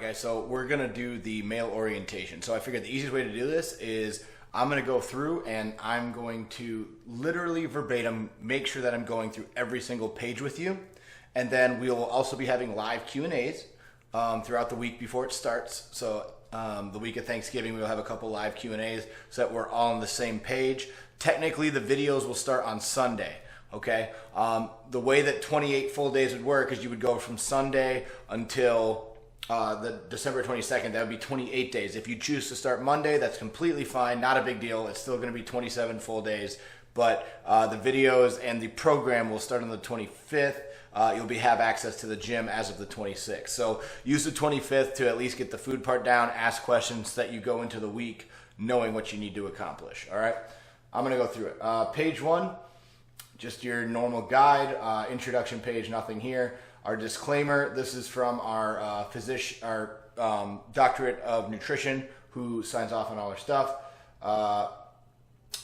Okay, so we're gonna do the male orientation. So I figured the easiest way to do this is I'm gonna go through and I'm going to literally verbatim make sure that I'm going through every single page with you. And then we'll also be having live Q&As throughout the week before it starts. So the week of Thanksgiving, we'll have a couple live Q&As so that we're all on the same page. Technically, the videos will start on Sunday. Okay, the way that 28 full days would work is you would go from Sunday until the December 22nd. That would be 28 days. If you choose to start Monday, that's completely fine. Not a big deal. It's still going to be 27 full days. But the videos and the program will start on the 25th. You'll have access to the gym as of the 26th. So use the 25th to at least get the food part down, ask questions so that you go into the week knowing what you need to accomplish. All right, I'm going to go through it. Page 1. Just your normal guide, introduction page, nothing here. Our disclaimer, this is from our physician, our doctorate of nutrition, who signs off on all our stuff.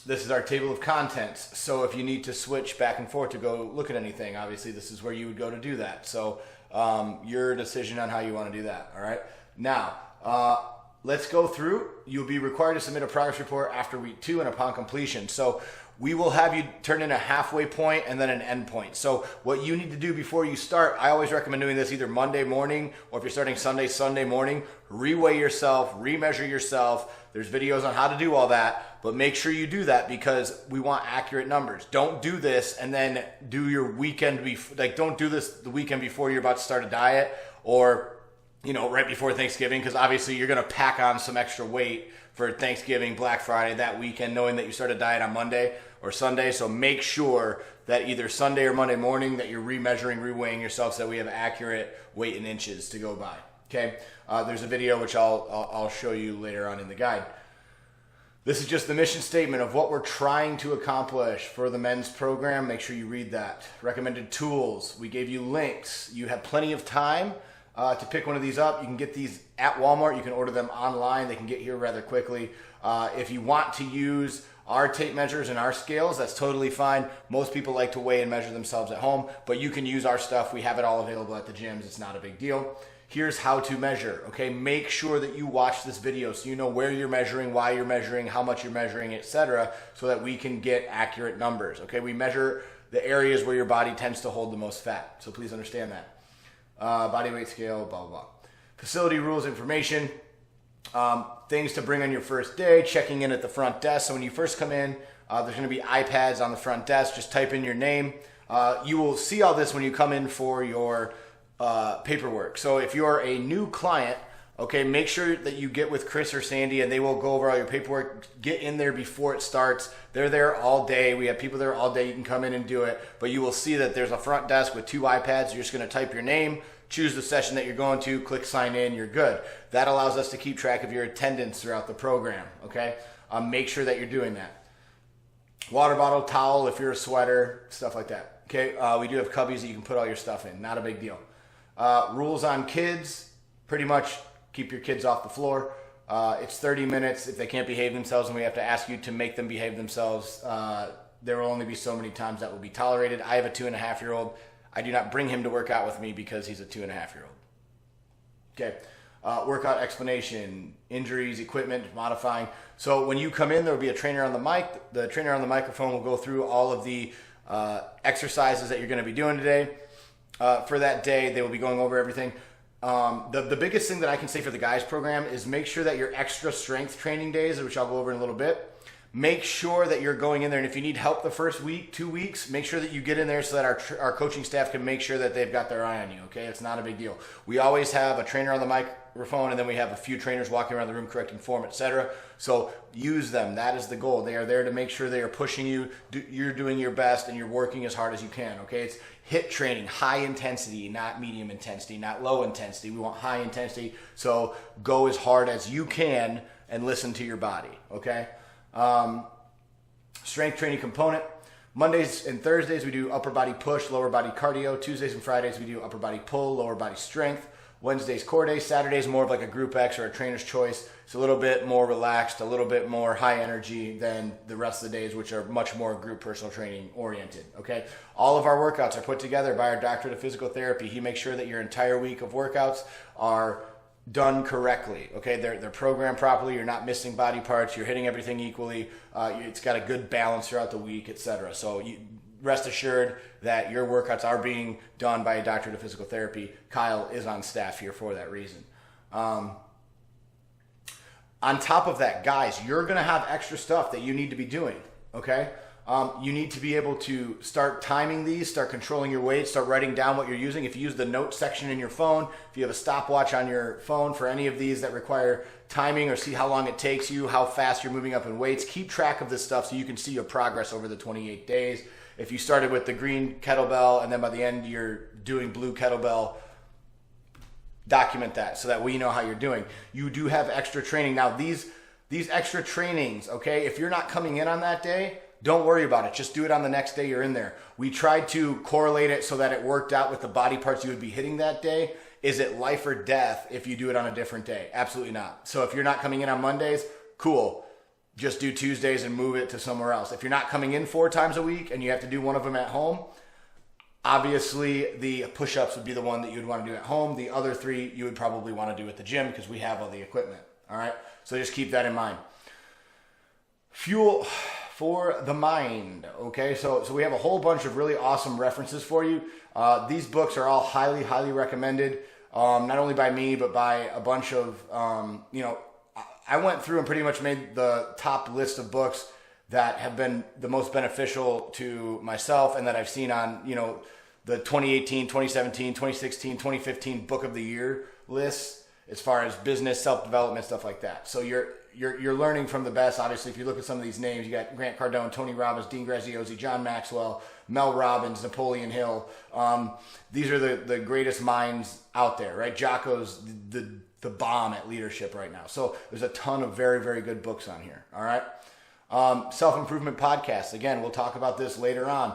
This is our table of contents. So if you need to switch back and forth to go look at anything, obviously this is where you would go to do that. So your decision on how you want to do that, all right? Now, let's go through. You'll be required to submit a progress report after week 2 and upon completion. So we will have you turn in a halfway point and then an end point. So what you need to do before you start, I always recommend doing this either Monday morning, or if you're starting Sunday morning, reweigh yourself, remeasure yourself. There's videos on how to do all that, but make sure you do that because we want accurate numbers. Don't do this and then do your weekend, don't do this the weekend before you're about to start a diet, or right before Thanksgiving, because obviously you're gonna pack on some extra weight for Thanksgiving, Black Friday, that weekend, knowing that you start a diet on Monday or Sunday. So make sure that either Sunday or Monday morning that you're remeasuring, reweighing yourself so that we have accurate weight in inches to go by. Okay, there's a video which I'll show you later on in the guide. This is just the mission statement of what we're trying to accomplish for the men's program. Make sure you read that. Recommended tools. We gave you links. You have plenty of time to pick one of these up. You can get these at Walmart. You can order them online. They can get here rather quickly. If you want to use our tape measures and our scales, that's totally fine. Most people like to weigh and measure themselves at home, but you can use our stuff. We have it all available at the gyms. It's not a big deal. Here's how to measure, okay? Make sure that you watch this video so you know where you're measuring, why you're measuring, how much you're measuring, etc., so that we can get accurate numbers, okay? We measure the areas where your body tends to hold the most fat, so please understand that. Body weight scale, blah, blah, blah. Facility rules, information, things to bring on your first day, checking in at the front desk. So when you first come in, there's going to be iPads on the front desk. Just type in your name. You will see all this when you come in for your paperwork. So if you're a new client, okay, make sure that you get with Chris or Sandy and they will go over all your paperwork. Get in there before it starts. They're there all day. We have people there all day. You can come in and do it, but you will see that there's a front desk with 2 iPads. You're just going to type your name, choose the session that you're going to, click sign in, you're good. That allows us to keep track of your attendance throughout the program, okay? Make sure that you're doing that. Water bottle, towel, if you're a sweater, stuff like that, okay? We do have cubbies that you can put all your stuff in, not a big deal. Rules on kids, pretty much keep your kids off the floor. It's 30 minutes. If they can't behave themselves and we have to ask you to make them behave themselves, there will only be so many times that will be tolerated. I have a 2.5-year-old. I do not bring him to work out with me because he's a 2.5-year-old. Okay, workout explanation, injuries, equipment, modifying. So when you come in, there will be a trainer on the mic. The trainer on the microphone will go through all of the exercises that you're going to be doing today. For that day, they will be going over everything. The biggest thing that I can say for the guys program is make sure that your extra strength training days, which I'll go over in a little bit, make sure that you're going in there, and if you need help the first week, 2 weeks, make sure that you get in there so that our coaching staff can make sure that they've got their eye on you, okay? It's not a big deal. We always have a trainer on the microphone, and then we have a few trainers walking around the room correcting form, etc. So use them. That is the goal. They are there to make sure they are pushing you. You're doing your best, and you're working as hard as you can, okay? It's HIIT training, high intensity, not medium intensity, not low intensity. We want high intensity, so go as hard as you can and listen to your body, okay? Strength training component. Mondays and Thursdays we do upper body push, lower body cardio. Tuesdays and Fridays we do upper body pull, lower body strength. Wednesday's core day. Saturday's more of like a group X or a trainer's choice. It's a little bit more relaxed, a little bit more high energy than the rest of the days, which are much more group personal training oriented, okay? All of our workouts are put together by our doctorate of physical therapy. He makes sure that your entire week of workouts are done correctly. Okay, they're programmed properly. You're not missing body parts. You're hitting everything equally. It's got a good balance throughout the week, etc. So rest assured that your workouts are being done by a doctor of physical therapy. Kyle is on staff here for that reason. On top of that, guys, you're going to have extra stuff that you need to be doing. Okay. You need to be able to start timing these, start controlling your weight, start writing down what you're using. If you use the notes section in your phone, if you have a stopwatch on your phone for any of these that require timing or see how long it takes you, how fast you're moving up in weights, keep track of this stuff so you can see your progress over the 28 days. If you started with the green kettlebell and then by the end you're doing blue kettlebell, document that so that we know how you're doing. You do have extra training. Now these extra trainings, okay, if you're not coming in on that day, don't worry about it. Just do it on the next day you're in there. We tried to correlate it so that it worked out with the body parts you would be hitting that day. Is it life or death if you do it on a different day? Absolutely not. So if you're not coming in on Mondays, cool. Just do Tuesdays and move it to somewhere else. If you're not coming in 4 times a week and you have to do one of them at home, obviously the push-ups would be the one that you would want to do at home. The other 3 you would probably want to do at the gym because we have all the equipment. All right. So just keep that in mind. Fuel for the mind. Okay, so we have a whole bunch of really awesome references for you. These books are all highly recommended, not only by me but by a bunch of I went through and pretty much made the top list of books that have been the most beneficial to myself and that I've seen on the 2018, 2017, 2016, 2015 book of the year lists as far as business, self-development, stuff like that. So you're learning from the best. Obviously, if you look at some of these names, you got Grant Cardone, Tony Robbins, Dean Graziosi, John Maxwell, Mel Robbins, Napoleon Hill. These are the greatest minds out there, right? Jocko's the bomb at leadership right now. So there's a ton of very good books on here. All right. Self-improvement podcasts. Again, we'll talk about this later on.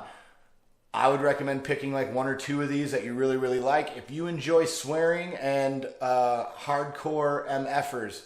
I would recommend picking like 1 or 2 of these that you really like. If you enjoy swearing and hardcore MFers,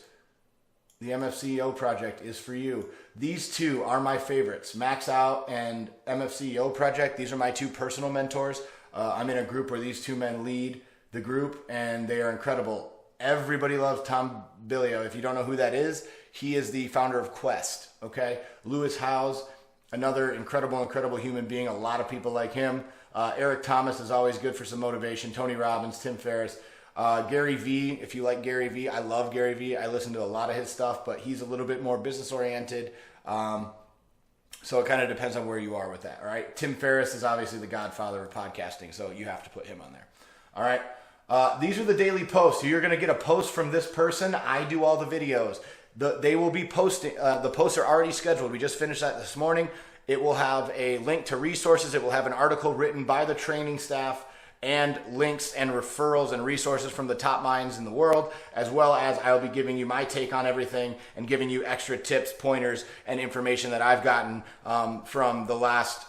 the MFCEO Project is for you. These 2 are my favorites, Max Out and MFCEO Project. These are my 2 personal mentors. I'm in a group where these 2 men lead the group, and they are incredible. Everybody loves Tom Billio. If you don't know who that is, he is the founder of Quest. Okay, Lewis Howes, another incredible human being. A lot of people like him. Eric Thomas is always good for some motivation. Tony Robbins, Tim Ferriss. Gary Vee, if you like Gary Vee, I love Gary Vee. I listen to a lot of his stuff, but he's a little bit more business oriented. So it kind of depends on where you are with that. All right. Tim Ferriss is obviously the godfather of podcasting, so you have to put him on there. All right. These are the daily posts. So you're going to get a post from this person. I do all the videos. They will be posting. The posts are already scheduled. We just finished that this morning. It will have a link to resources. It will have an article written by the training staff and links and referrals and resources from the top minds in the world, as well as I'll be giving you my take on everything and giving you extra tips, pointers, and information that I've gotten from the last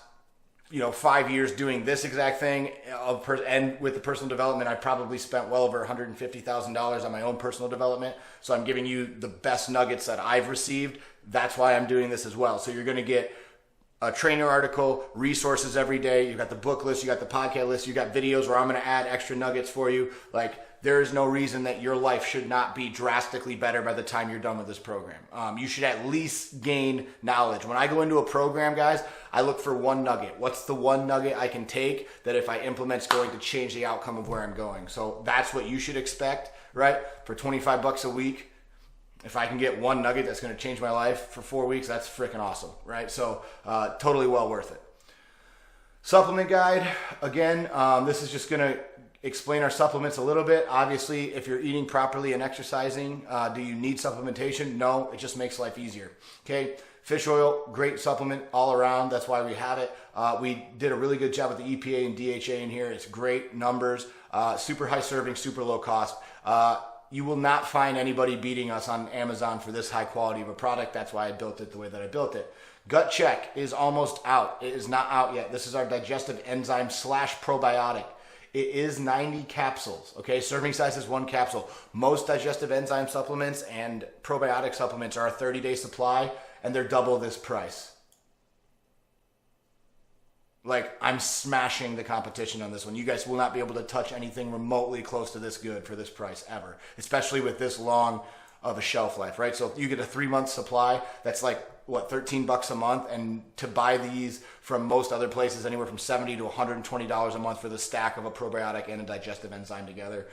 5 years doing this exact thing. And with the personal development, I probably spent well over $150,000 on my own personal development. So I'm giving you the best nuggets that I've received. That's why I'm doing this as well. So you're going to get a trainer article, resources every day. You got the book list, you got the podcast list, you got videos where I'm going to add extra nuggets for you. Like, there is no reason that your life should not be drastically better by the time you're done with this program. You should at least gain knowledge. When I go into a program, guys, I look for one nugget. What's the one nugget I can take that if I implement is going to change the outcome of where I'm going? So that's what you should expect, right? For $25 a week, if I can get one nugget that's going to change my life for 4 weeks, that's freaking awesome, right? So totally well worth it. Supplement guide, again, this is just going to explain our supplements a little bit. Obviously, if you're eating properly and exercising, do you need supplementation? No, it just makes life easier. Okay, fish oil, great supplement all around. That's why we have it. We did a really good job with the EPA and DHA in here. It's great numbers, super high serving, super low cost. You will not find anybody beating us on Amazon for this high quality of a product. That's why I built it the way that I built it. Gut Check is almost out. It is not out yet. This is our digestive enzyme / probiotic. It is 90 capsules, okay? Serving size is 1 capsule. Most digestive enzyme supplements and probiotic supplements are a 30-day supply, and they're double this price. Like, I'm smashing the competition on this one. You guys will not be able to touch anything remotely close to this good for this price ever, especially with this long of a shelf life, right? So if you get a 3-month supply, that's like, what, $13 a month? And to buy these from most other places, anywhere from $70 to $120 a month for the stack of a probiotic and a digestive enzyme together.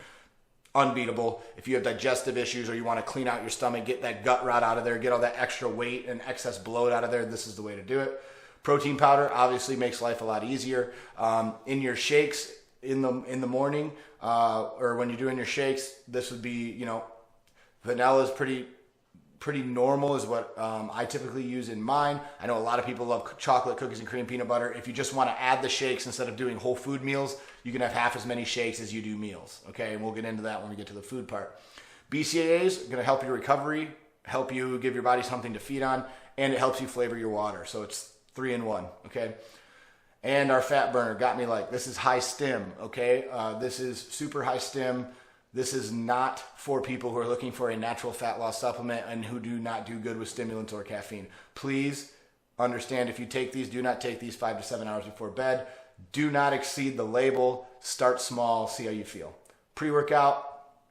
Unbeatable. If you have digestive issues or you want to clean out your stomach, get that gut rot out of there, get all that extra weight and excess bloat out of there, this is the way to do it. Protein powder obviously makes life a lot easier. In your shakes in the morning, or when you're doing your shakes, this would be, you know, vanilla is pretty normal is what I typically use in mine. I know a lot of people love chocolate, cookies and cream, peanut butter. If you just want to add the shakes instead of doing whole food meals, you can have half as many shakes as you do meals. Okay, and we'll get into that when we get to the food part. BCAAs are going to help your recovery, help you give your body something to feed on, and it helps you flavor your water. So it's 3-in-1. Okay. And our fat burner got me like, this is high stim. Okay. This is super high stim. This is not for people who are looking for a natural fat loss supplement and who do not do good with stimulants or caffeine. Please understand, if you take these, do not take these 5 to 7 hours before bed. Do not exceed the label. Start small. See how you feel. Pre-workout,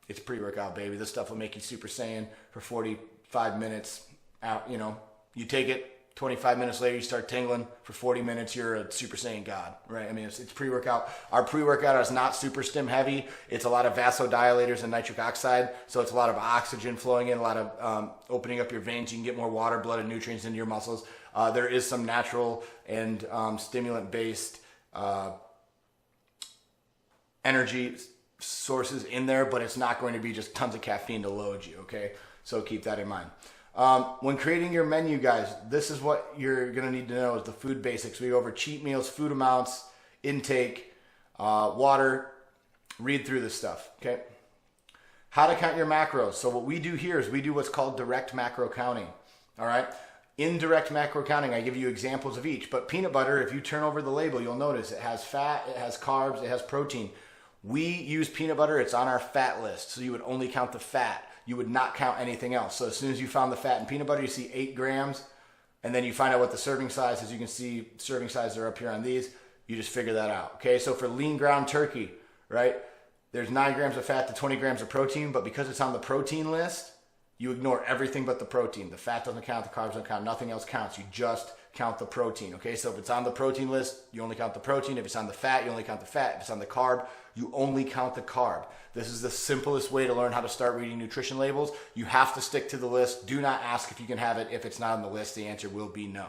it's pre-workout, baby. This stuff will make you Super Saiyan for 45 minutes. Out, you know, you take it. 25 minutes later, you start tingling. For 40 minutes, you're a Super Saiyan God, right? I mean, it's pre-workout. Our pre-workout is not super stim heavy. It's a lot of vasodilators and nitric oxide. So it's a lot of oxygen flowing in, a lot of opening up your veins. You can get more water, blood, and nutrients into your muscles. There is some natural and stimulant-based energy sources in there, but it's not going to be just tons of caffeine to load you, okay? So keep that in mind. When creating your menu, guys, this is what you're going to need to know is the food basics. We go over cheat meals, food amounts, intake, water. Read through this stuff, okay? How to count your macros. So what we do here is we do what's called direct macro counting, all right? In direct macro counting, I give you examples of each. But peanut butter, if you turn over the label, you'll notice it has fat, it has carbs, it has protein. We use peanut butter. It's on our fat list. So you would only count the fat. You would not count anything else. So as soon as you found the fat in peanut butter, you see 8 grams, and then you find out what the serving size is. You can see serving sizes are up here on these. You just figure that out. Okay, so for lean ground turkey, right, there's 9 grams of fat to 20 grams of protein, but because it's on the protein list, you ignore everything but the protein. The fat doesn't count, the carbs don't count, nothing else counts. You just count the protein, okay? So if it's on the protein list, you only count the protein. If it's on the fat, you only count the fat. If it's on the carb, you only count the carb. This is the simplest way to learn how to start reading nutrition labels. You have to stick to the list. Do not ask if you can have it. If it's not on the list, the answer will be no.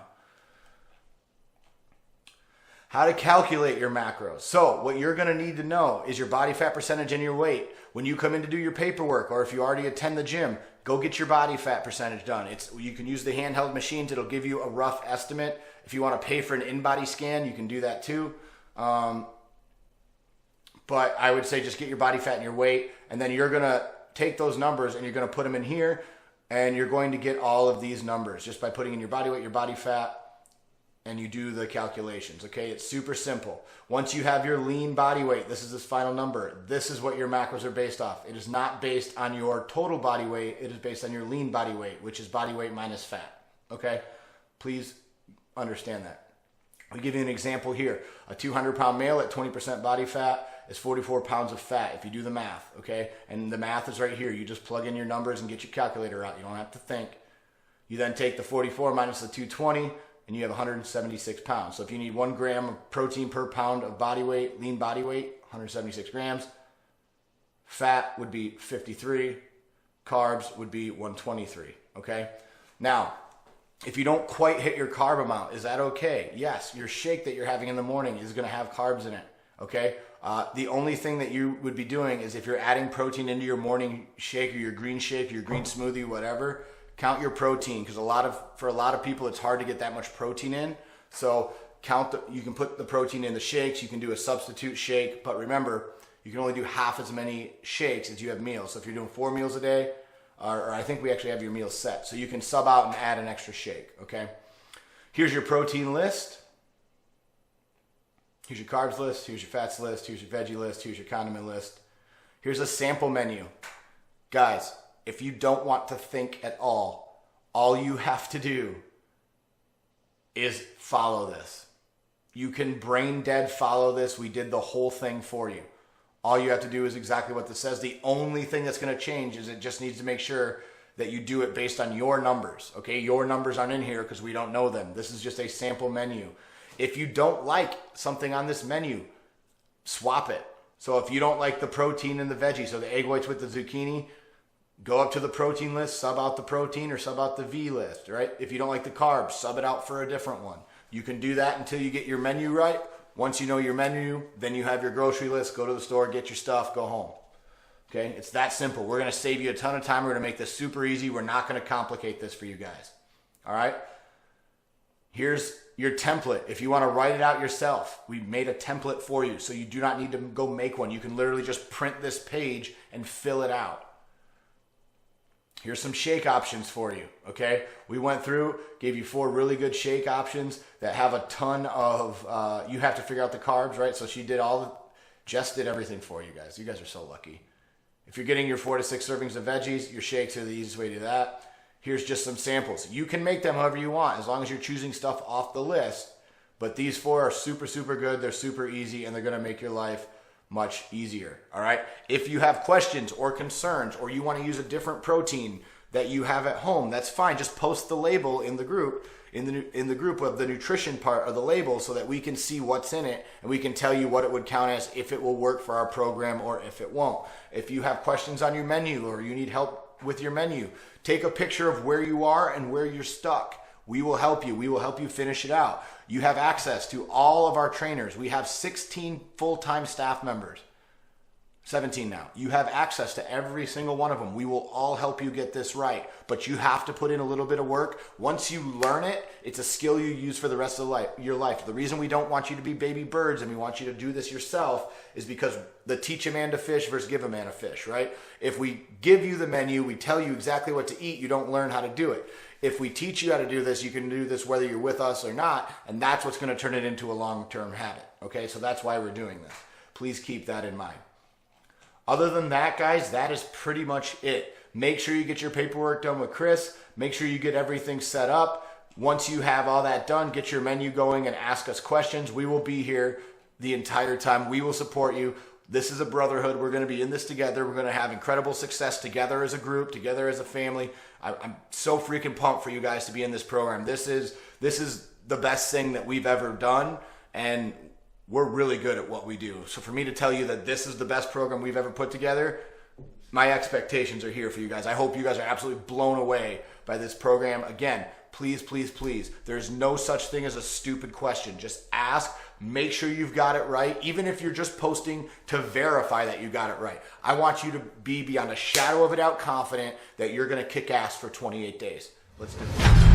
How to calculate your macros. So what you're going to need to know is your body fat percentage and your weight. When you come in to do your paperwork, or if you already attend the gym, go get your body fat percentage done. You can use the handheld machines. It'll give you a rough estimate. If you want to pay for an in-body scan, you can do that too. But I would say just get your body fat and your weight, and then you're going to take those numbers and you're going to put them in here, and you're going to get all of these numbers just by putting in your body weight, your body fat, and you do the calculations, okay? It's super simple. Once you have your lean body weight, this is this final number. This is what your macros are based off. It is not based on your total body weight. It is based on your lean body weight, which is body weight minus fat, okay? Please understand that. We give you an example here. A 200-pound male at 20% body fat is 44 pounds of fat if you do the math, okay? And the math is right here. You just plug in your numbers and get your calculator out. You don't have to think. You then take the 44 minus the 220, and you have 176 pounds. So if you need 1 gram of protein per pound of body weight, lean body weight, 176 grams. Fat would be 53. Carbs would be 123, okay? Now, if you don't quite hit your carb amount, is that okay? Yes, your shake that you're having in the morning is going to have carbs in it, okay? The only thing that you would be doing is if you're adding protein into your morning shake or your green smoothie, whatever, count your protein, because for a lot of people it's hard to get that much protein in. So you can put the protein in the shakes. You can do a substitute shake, but remember, you can only do half as many shakes as you have meals. So if you're doing 4 meals a day, or I think we actually have your meals set, so you can sub out and add an extra shake. Okay. Here's your protein list. Here's your carbs list. Here's your fats list. Here's your veggie list. Here's your condiment list. Here's a sample menu, guys. If you don't want to think at all you have to do is follow this. You can brain dead follow this. We did the whole thing for you. All you have to do is exactly what this says. The only thing that's going to change is it just needs to make sure that you do it based on your numbers. Okay, your numbers aren't in here because we don't know them. This is just a sample menu. If you don't like something on this menu, swap it. So if you don't like the protein and the veggie, so the egg whites with the zucchini, go up to the protein list, sub out the protein or sub out the V list, right? If you don't like the carbs, sub it out for a different one. You can do that until you get your menu right. Once you know your menu, then you have your grocery list, go to the store, get your stuff, go home. Okay, it's that simple. We're gonna save you a ton of time. We're gonna make this super easy. We're not gonna complicate this for you guys. All right? Here's your template. If you wanna write it out yourself, we made a template for you, so you do not need to go make one. You can literally just print this page and fill it out. Here's some shake options for you, okay? We went through, gave you 4 really good shake options that have a ton of, you have to figure out the carbs, right? So Jess did everything for you guys. You guys are so lucky. If you're getting your 4 to 6 servings of veggies, your shakes are the easiest way to do that. Here's just some samples. You can make them however you want, as long as you're choosing stuff off the list. But these 4 are super, super good. They're super easy, and they're gonna make your life much easier, all right? If you have questions or concerns, or you want to use a different protein that you have at home, that's fine. Just post the label in the group, in the group of the nutrition part of the label, so that we can see what's in it and we can tell you what it would count as, if it will work for our program or if it won't. If you have questions on your menu or you need help with your menu, take a picture of where you are and where you're stuck. We will help you. We will help you finish it out. You have access to all of our trainers. We have 16 full-time staff members. 17 now. You have access to every single one of them. We will all help you get this right, but you have to put in a little bit of work. Once you learn it, it's a skill you use for the rest of your life. The reason we don't want you to be baby birds and we want you to do this yourself is because the teach a man to fish versus give a man a fish, right? If we give you the menu, we tell you exactly what to eat, you don't learn how to do it. If we teach you how to do this, you can do this whether you're with us or not, and that's what's going to turn it into a long-term habit, okay? So that's why we're doing this. Please keep that in mind. Other than that, guys, that is pretty much it. Make sure you get your paperwork done with Chris. Make sure you get everything set up. Once you have all that done, get your menu going and ask us questions. We will be here the entire time. We will support you. This is a brotherhood. We're going to be in this together. We're going to have incredible success together as a group, together as a family. I'm so freaking pumped for you guys to be in this program. This is the best thing that we've ever done, and we're really good at what we do. So for me to tell you that this is the best program we've ever put together, my expectations are here for you guys. I hope you guys are absolutely blown away by this program. Again, please, please, please, there's no such thing as a stupid question. Just ask. Make sure you've got it right, even if you're just posting to verify that you got it right. I want you to be beyond a shadow of a doubt confident that you're going to kick ass for 28 days. Let's do it.